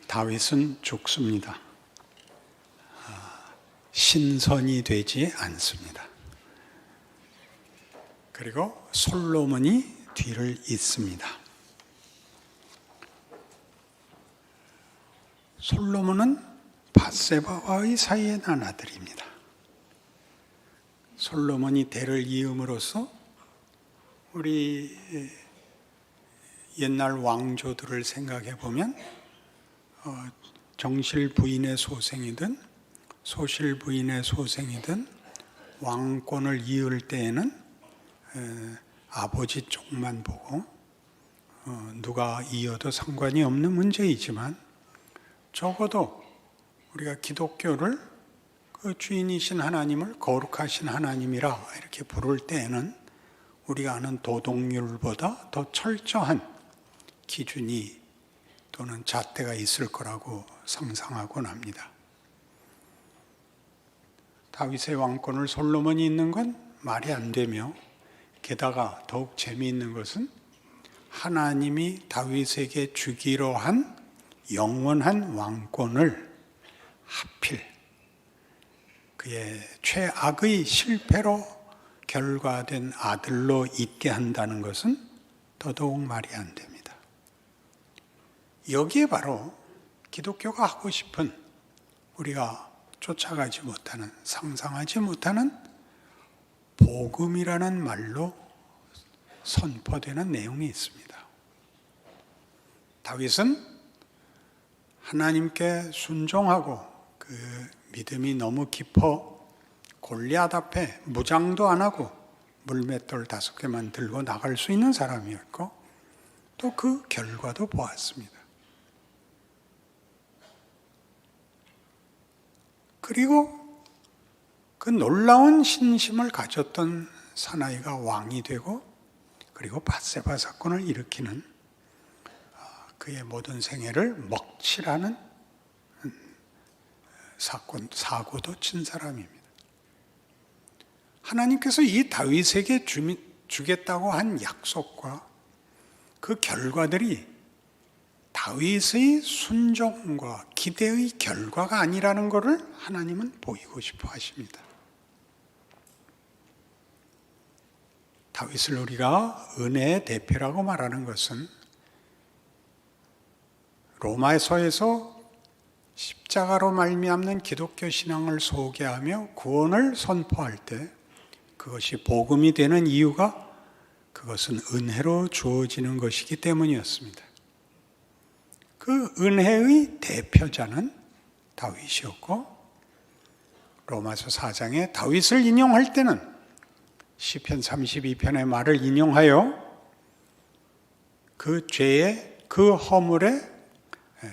다윗은 죽습니다. 신선이 되지 않습니다. 그리고 솔로몬이 뒤를 잇습니다. 솔로몬은 밧세바와의 사이에 난 아들입니다. 솔로몬이 대를 이음으로써 우리 옛날 왕조들을 생각해 보면 정실 부인의 소생이든 소실 부인의 소생이든 왕권을 이을 때에는 아버지 쪽만 보고 누가 이어도 상관이 없는 문제이지만 적어도 우리가 기독교를 그 주인이신 하나님을 거룩하신 하나님이라 이렇게 부를 때에는 우리가 아는 도덕률보다 더 철저한 기준이 또는 잣대가 있을 거라고 상상하곤 합니다. 다윗의 왕권을 솔로몬이 잇는 건 말이 안 되며 게다가 더욱 재미있는 것은 하나님이 다윗에게 주기로 한 영원한 왕권을 하필 그의 최악의 실패로 결과된 아들로 잇게 한다는 것은 더더욱 말이 안 됩니다. 여기에 바로 기독교가 하고 싶은 우리가 쫓아가지 못하는, 상상하지 못하는 복음이라는 말로 선포되는 내용이 있습니다. 다윗은 하나님께 순종하고 그 믿음이 너무 깊어 골리앗 앞에 무장도 안 하고 물맷돌 5개만 들고 나갈 수 있는 사람이었고 또 그 결과도 보았습니다. 그리고 그 놀라운 신심을 가졌던 사나이가 왕이 되고 그리고 밧세바 사건을 일으키는 그의 모든 생애를 먹칠하는 사고도 친 사람입니다. 하나님께서 이 다윗에게 주겠다고 한 약속과 그 결과들이 다윗의 순종과 기대의 결과가 아니라는 것을 하나님은 보이고 싶어 하십니다. 다윗을 우리가 은혜의 대표라고 말하는 것은 로마서에서 십자가로 말미암는 기독교 신앙을 소개하며 구원을 선포할 때 그것이 복음이 되는 이유가 그것은 은혜로 주어지는 것이기 때문이었습니다. 그 은혜의 대표자는 다윗이었고 로마서 4장에 다윗을 인용할 때는 시편 32편의 말을 인용하여 그 죄의 그 허물에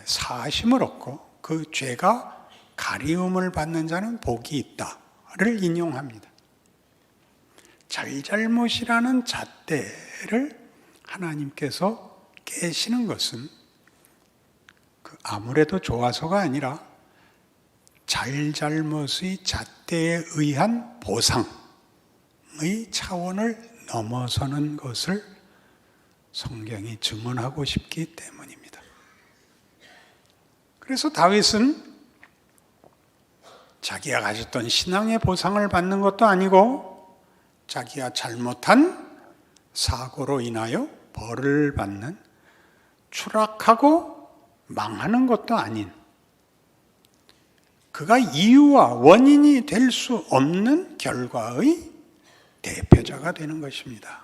사하심을 얻고 그 죄가 가리움을 받는 자는 복이 있다를 인용합니다. 잘잘못이라는 잣대를 하나님께서 깨시는 것은 아무래도 좋아서가 아니라 잘잘못의 잣대에 의한 보상의 차원을 넘어서는 것을 성경이 증언하고 싶기 때문입니다. 그래서 다윗은 자기가 가졌던 신앙의 보상을 받는 것도 아니고 자기가 잘못한 사고로 인하여 벌을 받는 추락하고 망하는 것도 아닌 그가 이유와 원인이 될 수 없는 결과의 대표자가 되는 것입니다.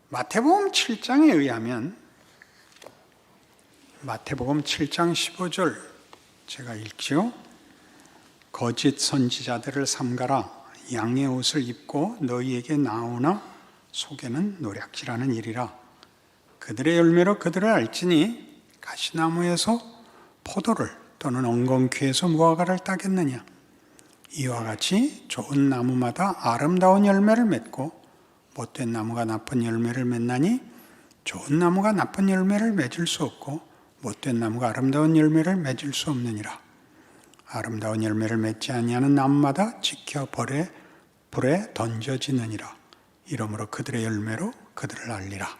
마태복음 7장에 의하면 마태복음 7장 15절 제가 읽지요. 거짓 선지자들을 삼가라. 양의 옷을 입고 너희에게 나오나 속에는 노략질하는 일이라. 그들의 열매로 그들을 알지니 가시나무에서 포도를 또는 엉겅퀴에서 무화과를 따겠느냐. 이와 같이 좋은 나무마다 아름다운 열매를 맺고 못된 나무가 나쁜 열매를 맺나니 좋은 나무가 나쁜 열매를 맺을 수 없고 못된 나무가 아름다운 열매를 맺을 수 없느니라. 아름다운 열매를 맺지 아니하는 나무마다 지켜 불에 던져지느니라. 이러므로 그들의 열매로 그들을 알리라.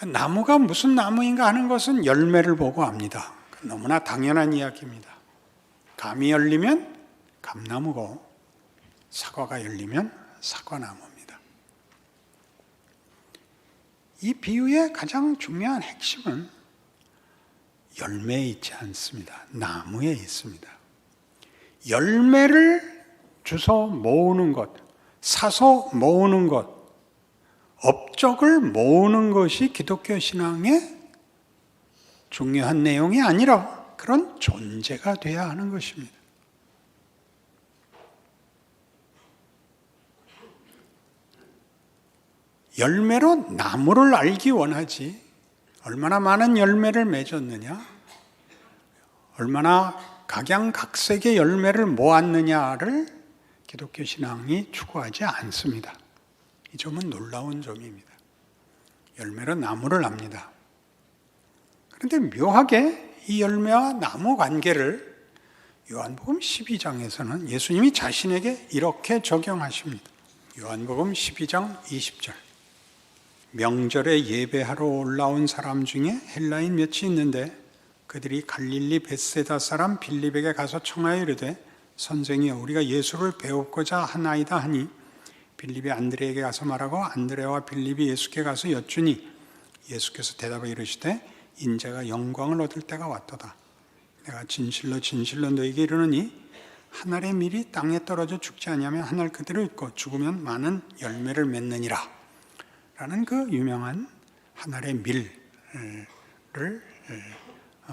나무가 무슨 나무인가 하는 것은 열매를 보고 압니다. 너무나 당연한 이야기입니다. 감이 열리면 감나무고 사과가 열리면 사과나무입니다. 이 비유의 가장 중요한 핵심은 열매에 있지 않습니다. 나무에 있습니다. 열매를 주워 모으는 것, 사서 모으는 것, 업적을 모으는 것이 기독교 신앙의 중요한 내용이 아니라 그런 존재가 되어야 하는 것입니다. 열매로 나무를 알기 원하지 얼마나 많은 열매를 맺었느냐, 얼마나 각양각색의 열매를 모았느냐를 기독교 신앙이 추구하지 않습니다. 이 점은 놀라운 점입니다. 열매로 나무를 압니다. 그런데 묘하게 이 열매와 나무 관계를 요한복음 12장에서는 예수님이 자신에게 이렇게 적용하십니다. 요한복음 12장 20절. 명절에 예배하러 올라온 사람 중에 헬라인 몇이 있는데 그들이 갈릴리 벳세다 사람 빌립에게 가서 청하여 이르되 선생이여 우리가 예수를 배우고자 하나이다 하니 빌립이 안드레에게 가서 말하고 안드레와 빌립이 예수께 가서 여쭈니 예수께서 대답하여 이르시되 인자가 영광을 얻을 때가 왔도다. 내가 진실로 진실로 너희에게 이르노니 한 알의 밀이 땅에 떨어져 죽지 아니하면 한 알 그대로 있고 죽으면 많은 열매를 맺느니라 라는 그 유명한 한 알의 밀을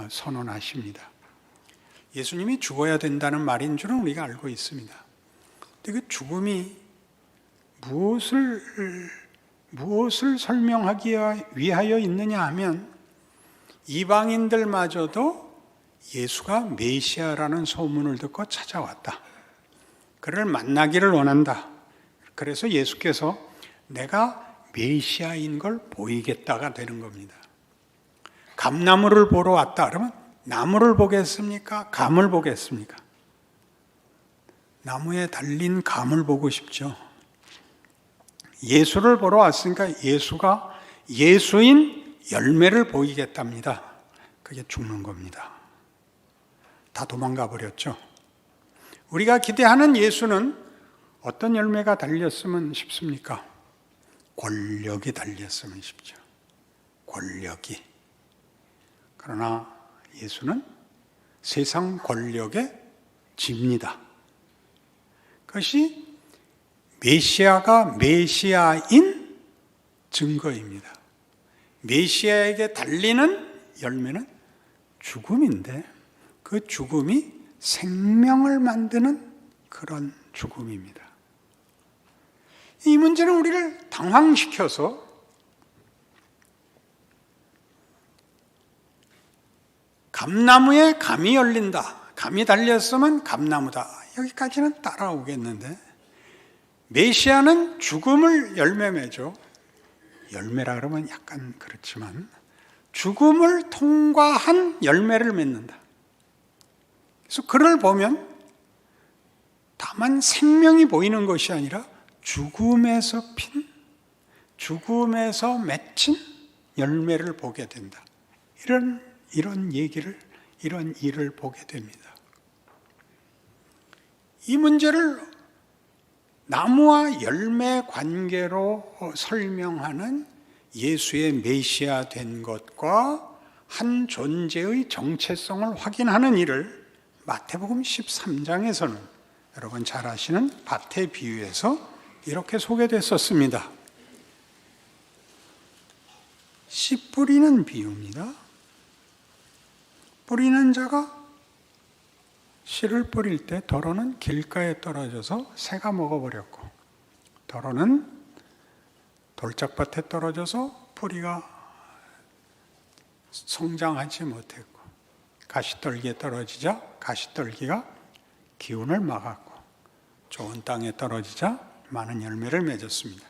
선언하십니다. 예수님이 죽어야 된다는 말인 줄은 우리가 알고 있습니다. 근데 그 죽음이 무엇을 설명하기 위하여 있느냐 하면 이방인들마저도 예수가 메시아라는 소문을 듣고 찾아왔다. 그를 만나기를 원한다. 그래서 예수께서 내가 메시아인 걸 보이겠다가 되는 겁니다. 감나무를 보러 왔다 그러면 나무를 보겠습니까? 감을 보겠습니까? 나무에 달린 감을 보고 싶죠. 예수를 보러 왔으니까 예수가 예수인 열매를 보이겠답니다. 그게 죽는 겁니다. 다 도망가 버렸죠. 우리가 기대하는 예수는 어떤 열매가 달렸으면 싶습니까? 권력이 달렸으면 싶죠. 권력이. 그러나 예수는 세상 권력에 집니다. 그것이 메시아가 메시아인 증거입니다. 메시아에게 달리는 열매는 죽음인데 그 죽음이 생명을 만드는 그런 죽음입니다. 이 문제는 우리를 당황시켜서 감나무에 감이 열린다. 감이 달렸으면 감나무다. 여기까지는 따라오겠는데 메시아는 죽음을 열매 맺죠. 열매라 그러면 약간 그렇지만 죽음을 통과한 열매를 맺는다. 그래서 그를 보면 다만 생명이 보이는 것이 아니라 죽음에서 핀, 죽음에서 맺힌 열매를 보게 된다. 이런 일을 보게 됩니다. 이 문제를 나무와 열매 관계로 설명하는 예수의 메시아 된 것과 한 존재의 정체성을 확인하는 일을 마태복음 13장에서는 여러분 잘 아시는 밭의 비유에서 이렇게 소개됐었습니다. 씨 뿌리는 비유입니다. 뿌리는 자가 씨를 뿌릴 때 덜어는 길가에 떨어져서 새가 먹어버렸고 덜어는 돌짝밭에 떨어져서 뿌리가 성장하지 못했고 가시떨기에 떨어지자 가시떨기가 기운을 막았고 좋은 땅에 떨어지자 많은 열매를 맺었습니다.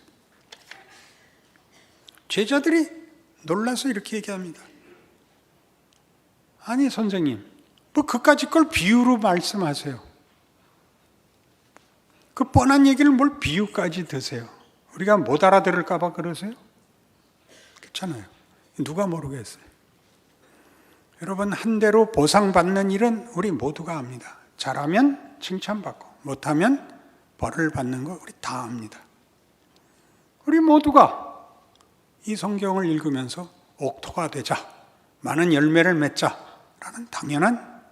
제자들이 놀라서 이렇게 얘기합니다. 아니 선생님, 뭐 그까짓 걸 비유로 말씀하세요. 그 뻔한 얘기를 뭘 비유까지 드세요. 우리가 못 알아들을까 봐 그러세요? 그렇잖아요. 누가 모르겠어요? 여러분, 한 대로 보상받는 일은 우리 모두가 합니다. 잘하면 칭찬받고 못하면 벌을 받는 거 우리 다 압니다. 우리 모두가 이 성경을 읽으면서 옥토가 되자, 많은 열매를 맺자라는 당연한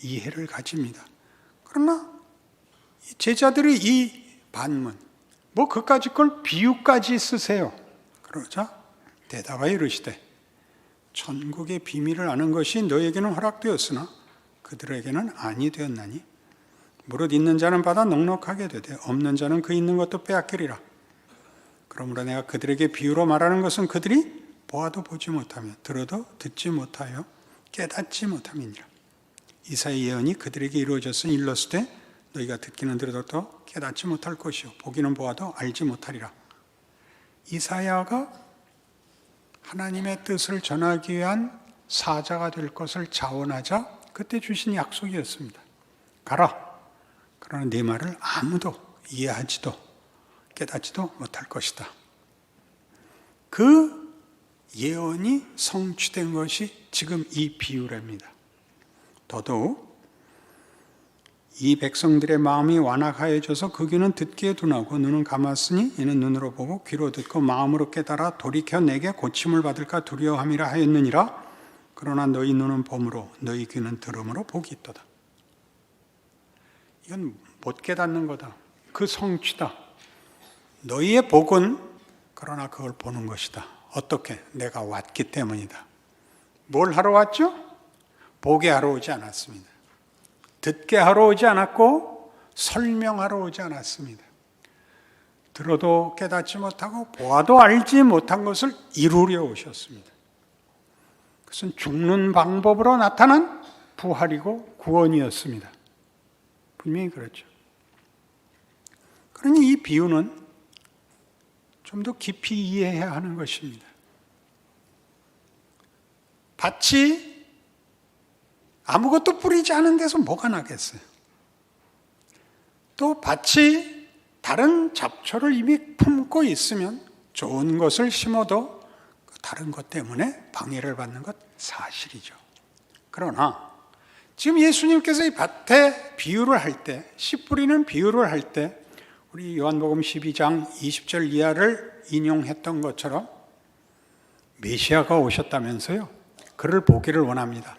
이해를 가집니다. 그러나 제자들의 이 반문, 뭐 그까짓 걸 비유까지 쓰세요. 그러자 대답하여 이르시되 천국의 비밀을 아는 것이 너에게는 허락되었으나 그들에게는 아니 되었나니 무릇 있는 자는 받아 넉넉하게 되되 없는 자는 그 있는 것도 빼앗기리라. 그러므로 내가 그들에게 비유로 말하는 것은 그들이 보아도 보지 못하며 들어도 듣지 못하여 깨닫지 못함이니라. 이사야 예언이 그들에게 이루어졌으니 일렀으되 너희가 듣기는 들어도 깨닫지 못할 것이요 보기는 보아도 알지 못하리라. 이사야가 하나님의 뜻을 전하기 위한 사자가 될 것을 자원하자 그때 주신 약속이었습니다. 가라. 그러나 네 말을 아무도 이해하지도 깨닫지도 못할 것이다. 그 예언이 성취된 것이 지금 이 비유랍니다. 더더욱 이 백성들의 마음이 완악하여져서 그 귀는 듣기에 둔하고 눈은 감았으니 이는 눈으로 보고 귀로 듣고 마음으로 깨달아 돌이켜 내게 고침을 받을까 두려워함이라 하였느니라. 그러나 너희 눈은 봄으로 너희 귀는 들음으로 복이 있도다. 이건 못 깨닫는 거다. 그 성취다. 너희의 복은 그러나 그걸 보는 것이다. 어떻게? 내가 왔기 때문이다. 뭘 하러 왔죠? 보게 하러 오지 않았습니다. 듣게 하러 오지 않았고 설명하러 오지 않았습니다. 들어도 깨닫지 못하고 보아도 알지 못한 것을 이루려 오셨습니다. 그것은 죽는 방법으로 나타난 부활이고 구원이었습니다. 분명히 그렇죠. 그러니 이 비유는 좀 더 깊이 이해해야 하는 것입니다. 밭이 아무것도 뿌리지 않은 데서 뭐가 나겠어요? 또 밭이 다른 잡초를 이미 품고 있으면 좋은 것을 심어도 다른 것 때문에 방해를 받는 것 사실이죠. 그러나 지금 예수님께서 이 밭에 비유를 할 때, 씨 뿌리는 비유를 할 때 우리 요한복음 12장 20절 이하를 인용했던 것처럼 메시아가 오셨다면서요. 그를 보기를 원합니다.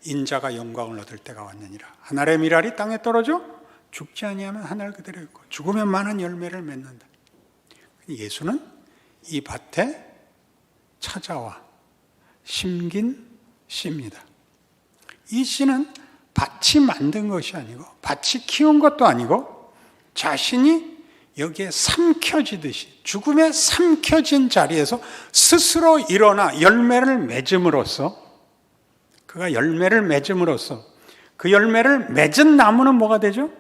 인자가 영광을 얻을 때가 왔느니라. 하늘의 밀알이 땅에 떨어져 죽지 아니하면 하늘 그대로 있고 죽으면 많은 열매를 맺는다. 예수는 이 밭에 찾아와 심긴 씨입니다. 이 씨는 밭이 만든 것이 아니고 밭이 키운 것도 아니고 자신이 여기에 삼켜지듯이 죽음에 삼켜진 자리에서 스스로 일어나 열매를 맺음으로써 그가 열매를 맺음으로써 그 열매를 맺은 나무는 뭐가 되죠?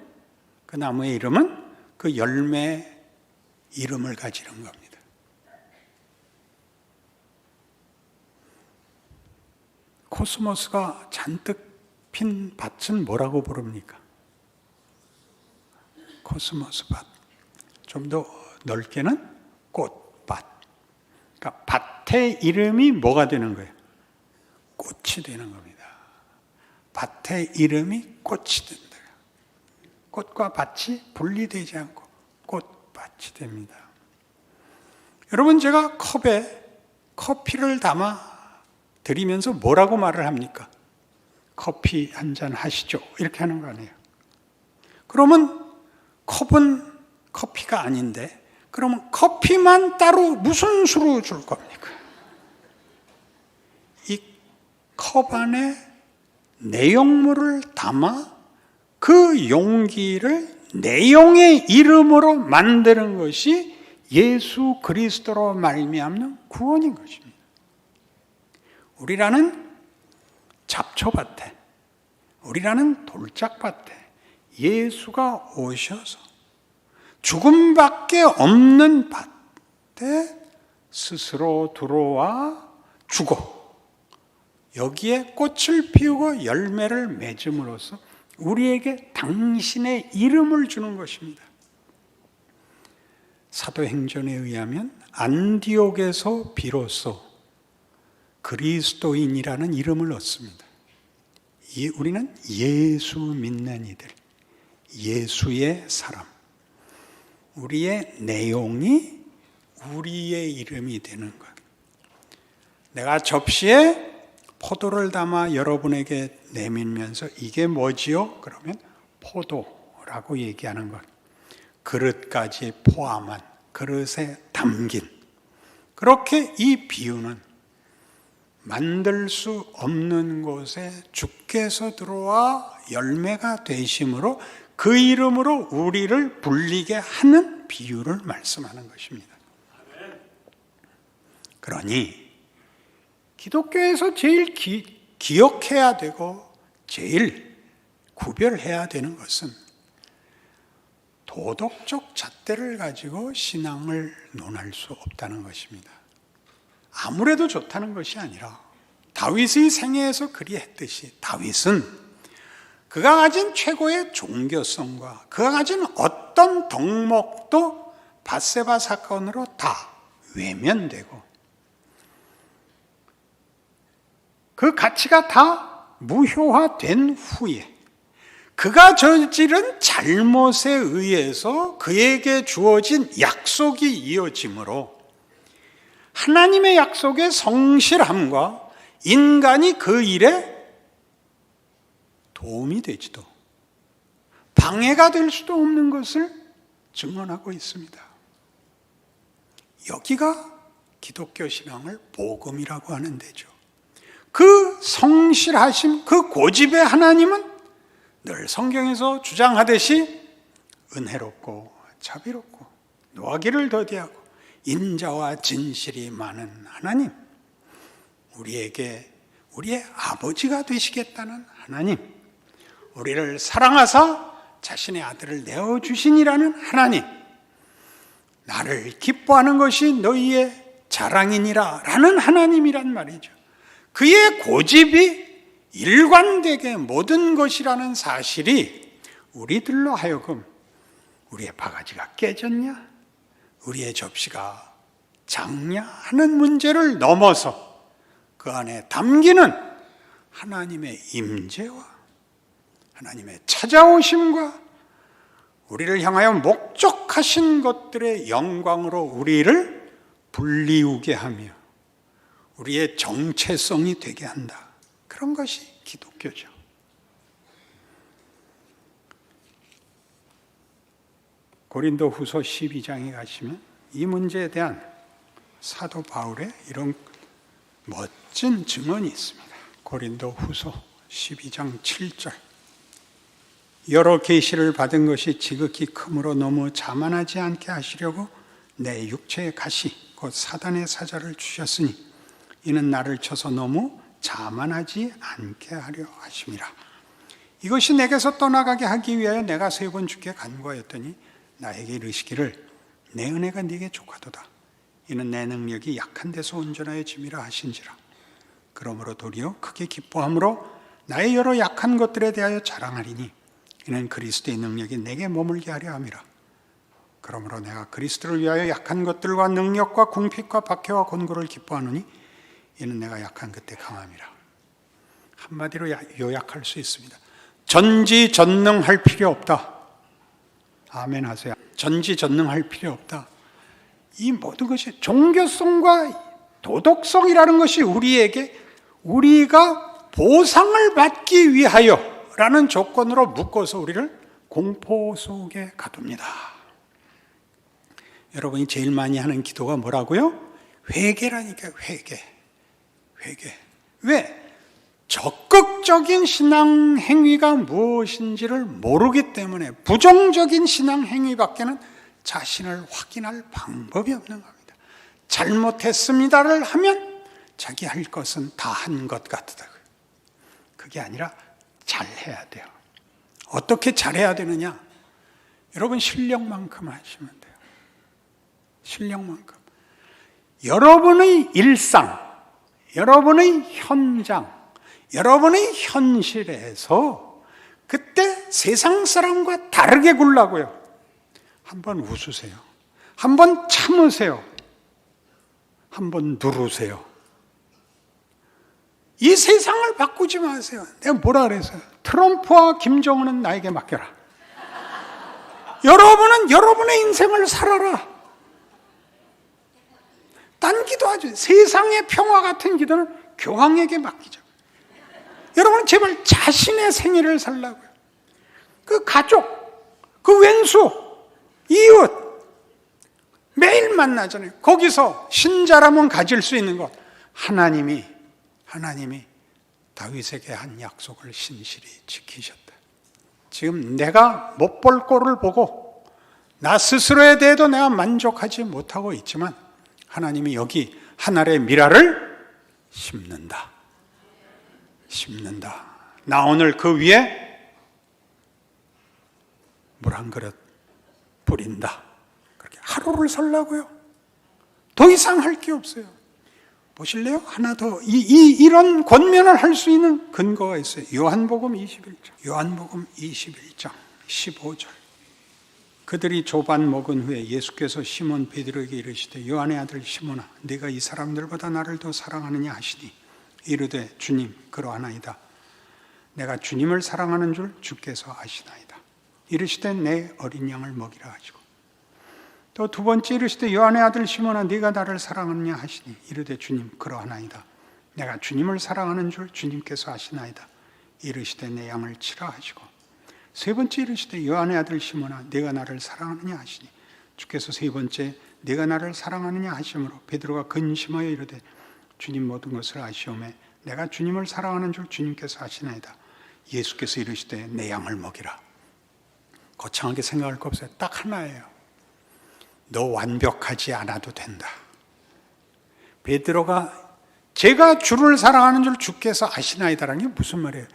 그 나무의 이름은 그 열매 이름을 가지는 겁니다. 코스모스가 잔뜩 핀 밭은 뭐라고 부릅니까? 코스모스 밭. 좀 더 넓게는 꽃밭. 그러니까 밭의 이름이 뭐가 되는 거예요? 꽃이 되는 겁니다. 밭의 이름이 꽃이 된다. 꽃과 밭이 분리되지 않고 꽃밭이 됩니다. 여러분, 제가 컵에 커피를 담아 드리면서 뭐라고 말을 합니까? 커피 한 잔 하시죠. 이렇게 하는 거 아니에요. 그러면 컵은 커피가 아닌데 그러면 커피만 따로 무슨 수로 줄 겁니까? 이 컵 안에 내용물을 담아 그 용기를 내용의 이름으로 만드는 것이 예수 그리스도로 말미암는 구원인 것입니다. 우리라는 잡초밭에, 우리라는 돌짝밭에 예수가 오셔서 죽음밖에 없는 밭에 스스로 들어와 죽어 여기에 꽃을 피우고 열매를 맺음으로써 우리에게 당신의 이름을 주는 것입니다. 사도행전에 의하면 안디옥에서 비로소 그리스도인이라는 이름을 얻습니다. 우리는 예수 믿는 이들, 예수의 사람. 우리의 내용이 우리의 이름이 되는 것. 내가 접시에 포도를 담아 여러분에게 내밀면서 이게 뭐지요? 그러면 포도라고 얘기하는 것. 그릇까지 포함한, 그릇에 담긴. 그렇게 이 비유는 만들 수 없는 곳에 주께서 들어와 열매가 되심으로 그 이름으로 우리를 불리게 하는 비유를 말씀하는 것입니다. 그러니 기독교에서 제일 기억해야 되고 제일 구별해야 되는 것은 도덕적 잣대를 가지고 신앙을 논할 수 없다는 것입니다. 아무래도 좋다는 것이 아니라 다윗의 생애에서 그리했듯이 다윗은 그가 가진 최고의 종교성과 그가 가진 어떤 덕목도 밧세바 사건으로 다 외면되고 그 가치가 다 무효화된 후에 그가 저지른 잘못에 의해서 그에게 주어진 약속이 이어지므로 하나님의 약속의 성실함과 인간이 그 일에 도움이 되지도 방해가 될 수도 없는 것을 증언하고 있습니다. 여기가 기독교 신앙을 복음이라고 하는 데죠. 그 성실하심, 그 고집의 하나님은 늘 성경에서 주장하듯이 은혜롭고 자비롭고 노하기를 더디하고 인자와 진실이 많은 하나님, 우리에게 우리의 아버지가 되시겠다는 하나님, 우리를 사랑하사 자신의 아들을 내어주시니라는 하나님, 나를 기뻐하는 것이 너희의 자랑이니라 라는 하나님이란 말이죠. 그의 고집이 일관되게 모든 것이라는 사실이 우리들로 하여금 우리의 바가지가 깨졌냐? 우리의 접시가 작냐? 하는 문제를 넘어서 그 안에 담기는 하나님의 임재와 하나님의 찾아오심과 우리를 향하여 목적하신 것들의 영광으로 우리를 불리우게 하며 우리의 정체성이 되게 한다. 그런 것이 기독교죠. 고린도 후서 12장에 가시면 이 문제에 대한 사도 바울의 이런 멋진 증언이 있습니다. 고린도 후서 12장 7절. 여러 계시를 받은 것이 지극히 크므로 너무 자만하지 않게 하시려고 내 육체의 가시 곧 사단의 사자를 주셨으니 이는 나를 쳐서 너무 자만하지 않게 하려 하심이라. 이것이 내게서 떠나가게 하기 위하여 내가 3번 주께 간구하였더니 나에게 이르시기를 내 은혜가 네게 족하도다. 이는 내 능력이 약한 데서 온전하여 짐이라 하신지라. 그러므로 도리어 크게 기뻐함으로 나의 여러 약한 것들에 대하여 자랑하리니 이는 그리스도의 능력이 내게 머물게 하려 함이라. 그러므로 내가 그리스도를 위하여 약한 것들과 능력과 궁핍과 박해와 곤고를 기뻐하노니 이는 내가 약한 그때 강함이라. 한마디로 요약할 수 있습니다. 전지전능할 필요 없다. 아멘 하세요. 전지전능할 필요 없다. 이 모든 것이 종교성과 도덕성이라는 것이 우리에게 우리가 보상을 받기 위하여 라는 조건으로 묶어서 우리를 공포 속에 가둡니다. 여러분이 제일 많이 하는 기도가 뭐라고요? 회개라니까요. 회개. 왜? 적극적인 신앙 행위가 무엇인지를 모르기 때문에 부정적인 신앙 행위밖에는 자신을 확인할 방법이 없는 겁니다. 잘못했습니다를 하면 자기 할 것은 다 한 것 같다. 그게 아니라 잘해야 돼요. 어떻게 잘해야 되느냐? 여러분 실력만큼 하시면 돼요. 실력만큼. 여러분의 일상, 여러분의 현장, 여러분의 현실에서 그때 세상 사람과 다르게 굴라고요. 한번 웃으세요. 한번 참으세요. 한번 누르세요. 이 세상을 바꾸지 마세요. 내가 뭐라 그랬어요? 트럼프와 김정은은 나에게 맡겨라. 여러분은 여러분의 인생을 살아라. 딴 기도하죠. 세상의 평화 같은 기도는 교황에게 맡기죠. 여러분은 제발 자신의 생애를 살라고요. 그 가족, 그 왼수, 이웃 매일 만나잖아요. 거기서 신자라면 가질 수 있는 것, 하나님이 다윗에게 한 약속을 신실히 지키셨다. 지금 내가 못 볼 꼴을 보고 나 스스로에 대해도 내가 만족하지 못하고 있지만 하나님이 여기 하늘의 미라를 심는다. 나 오늘 그 위에 물 한 그릇 뿌린다. 그렇게 하루를 살라고요. 더 이상 할 게 없어요. 보실래요? 하나 더 이런 권면을 할 수 있는 근거가 있어요. 요한복음 21장 15절. 그들이 조반 먹은 후에 예수께서 시몬 베드로에게 이르시되 요한의 아들 시몬아 네가 이 사람들보다 나를 더 사랑하느냐 하시니 이르되 주님 그러하나이다. 내가 주님을 사랑하는 줄 주께서 아시나이다. 이르시되 내 어린 양을 먹이라 하시고 또 두 번째 이르시되 요한의 아들 시몬아 네가 나를 사랑하느냐 하시니 이르되 주님 그러하나이다. 내가 주님을 사랑하는 줄 주님께서 아시나이다. 이르시되 내 양을 치라 하시고 세 번째 이르시되 요한의 아들 시몬아 네가 나를 사랑하느냐 하시니 주께서 세 번째 네가 나를 사랑하느냐 하심으로 베드로가 근심하여 이르되 주님 모든 것을 아시오매 내가 주님을 사랑하는 줄 주님께서 아시나이다. 예수께서 이르시되 내 양을 먹이라. 거창하게 생각할 거 없어요. 딱 하나예요. 너 완벽하지 않아도 된다. 베드로가 제가 주를 사랑하는 줄 주께서 아시나이다라는 게 무슨 말이에요?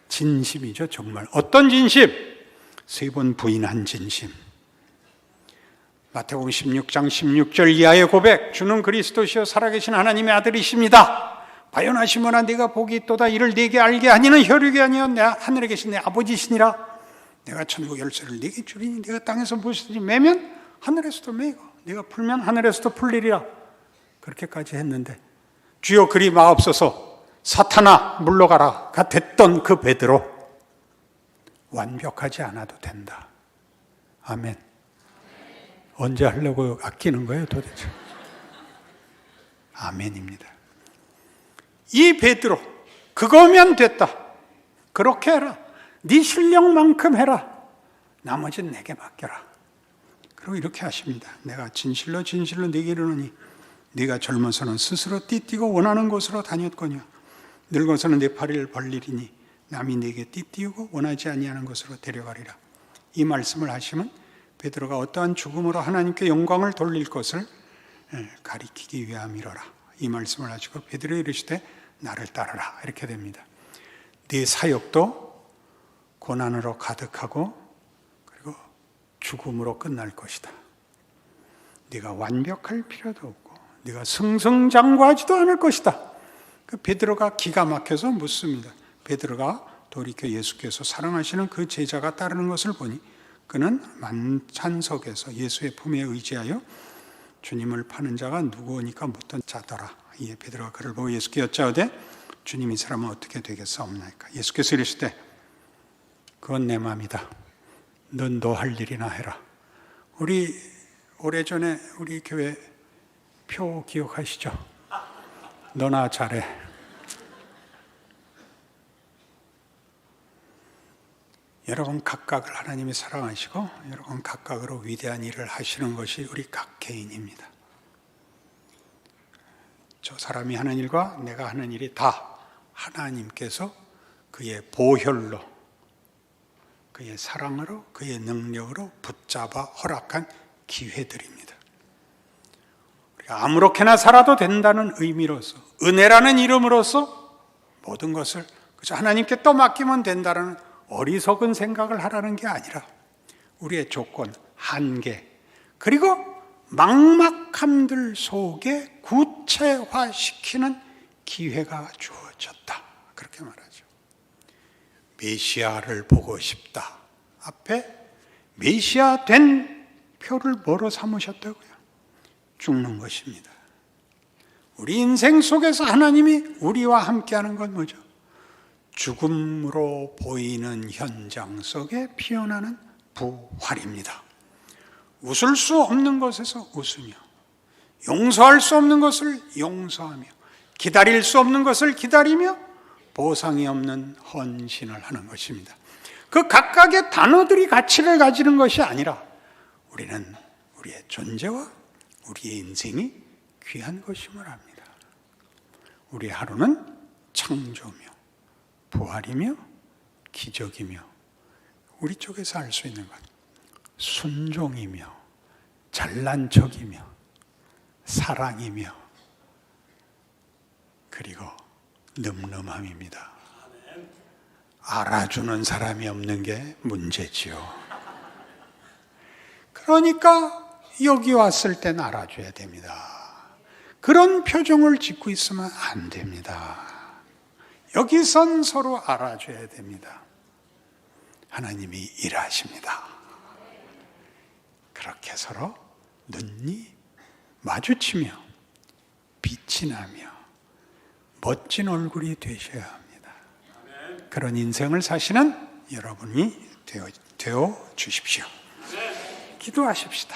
진심이죠, 정말. 어떤 진심? 세 번 부인한 진심. 마태복음 16장 16절 이하의 고백. 주는 그리스도시요 살아계신 하나님의 아들이십니다. 바요나 시몬아 네가 복이 있도다. 이를 네게 알게 하니는 혈육이 아니요 내 하늘에 계신 내 아버지시니라. 내가 천국 열쇠를 네게 주리니 네가 땅에서 무엇이든지 매면 하늘에서도 매고 네가 풀면 하늘에서도 풀리리라. 그렇게까지 했는데 주여 그리 마옵소서 사탄아 물러가라 가 됐던 그 베드로 완벽하지 않아도 된다. 아멘. 언제 하려고 아끼는 거예요 도대체? 아멘입니다. 이 베드로 그거면 됐다. 그렇게 해라. 네 실력만큼 해라. 나머지는 내게 맡겨라. 그리고 이렇게 하십니다. 내가 진실로 네게 이르노니 네가 젊어서는 스스로 띠띠고 원하는 곳으로 다녔거니와 늙어서는 내 팔을 벌리리니 남이 네게 띠띠우고 원하지 아니하는 곳으로 데려가리라. 이 말씀을 하시면 베드로가 어떠한 죽음으로 하나님께 영광을 돌릴 것을 가리키기 위함이로라. 이 말씀을 하시고 베드로 이르시되 나를 따르라. 이렇게 됩니다. 네 사역도 고난으로 가득하고 그리고 죽음으로 끝날 것이다. 네가 완벽할 필요도 없고 네가 승승장구하지도 않을 것이다. 그 베드로가 기가 막혀서 묻습니다. 베드로가 돌이켜 예수께서 사랑하시는 그 제자가 따르는 것을 보니 그는 만찬석에서 예수의 품에 의지하여 주님을 파는 자가 누구오니까 묻던 자더라. 이에 베드로가 그를 보고 예수께 여짜오되 주님 이 사람은 어떻게 되겠사옵나이까. 예수께서 이르시되 그건 내 마음이다. 넌 너 할 일이나 해라. 우리 오래전에 우리 교회 표 기억하시죠? 너나 잘해. 여러분 각각을 하나님이 사랑하시고 여러분 각각으로 위대한 일을 하시는 것이 우리 각 개인입니다. 저 사람이 하는 일과 내가 하는 일이 다 하나님께서 그의 보혈로 그의 사랑으로 그의 능력으로 붙잡아 허락한 기회들입니다. 우리가 아무렇게나 살아도 된다는 의미로서 은혜라는 이름으로서 모든 것을 그저 하나님께 떠맡기면 된다는 어리석은 생각을 하라는 게 아니라 우리의 조건, 한계 그리고 막막함들 속에 구체화시키는 기회가 주어졌다. 그렇게 말하죠. 메시아를 보고 싶다. 앞에 메시아 된 표를 뭐로 삼으셨다고요? 죽는 것입니다. 우리 인생 속에서 하나님이 우리와 함께하는 건 뭐죠? 죽음으로 보이는 현장 속에 피어나는 부활입니다. 웃을 수 없는 것에서 웃으며, 용서할 수 없는 것을 용서하며, 기다릴 수 없는 것을 기다리며, 보상이 없는 헌신을 하는 것입니다. 그 각각의 단어들이 가치를 가지는 것이 아니라 우리는 우리의 존재와 우리의 인생이 귀한 것임을 압니다. 우리의 하루는 창조며 부활이며 기적이며, 우리 쪽에서 알 수 있는 것, 순종이며 잘난 척이며 사랑이며 그리고 늠름함입니다. 알아주는 사람이 없는 게 문제지요. 그러니까 여기 왔을 땐 알아줘야 됩니다. 그런 표정을 짓고 있으면 안 됩니다. 여기선 서로 알아줘야 됩니다. 하나님이 일하십니다. 그렇게 서로 눈이 마주치며 빛이 나며 멋진 얼굴이 되셔야 합니다. 그런 인생을 사시는 여러분이 되어 주십시오. 기도하십시다.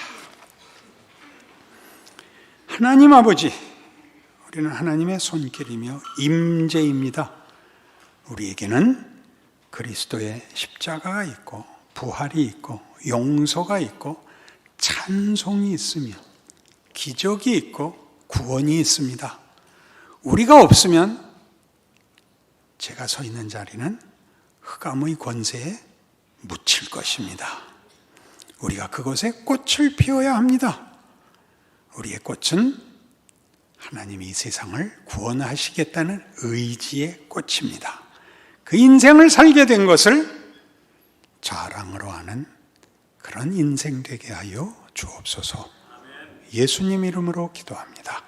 하나님 아버지, 우리는 하나님의 손길이며 임재입니다. 우리에게는 그리스도의 십자가가 있고 부활이 있고 용서가 있고 찬송이 있으며 기적이 있고 구원이 있습니다. 우리가 없으면 제가 서 있는 자리는 흑암의 권세에 묻힐 것입니다. 우리가 그곳에 꽃을 피워야 합니다. 우리의 꽃은 하나님이 이 세상을 구원하시겠다는 의지의 꽃입니다. 그 인생을 살게 된 것을 자랑으로 하는 그런 인생 되게 하여 주옵소서. 예수님 이름으로 기도합니다.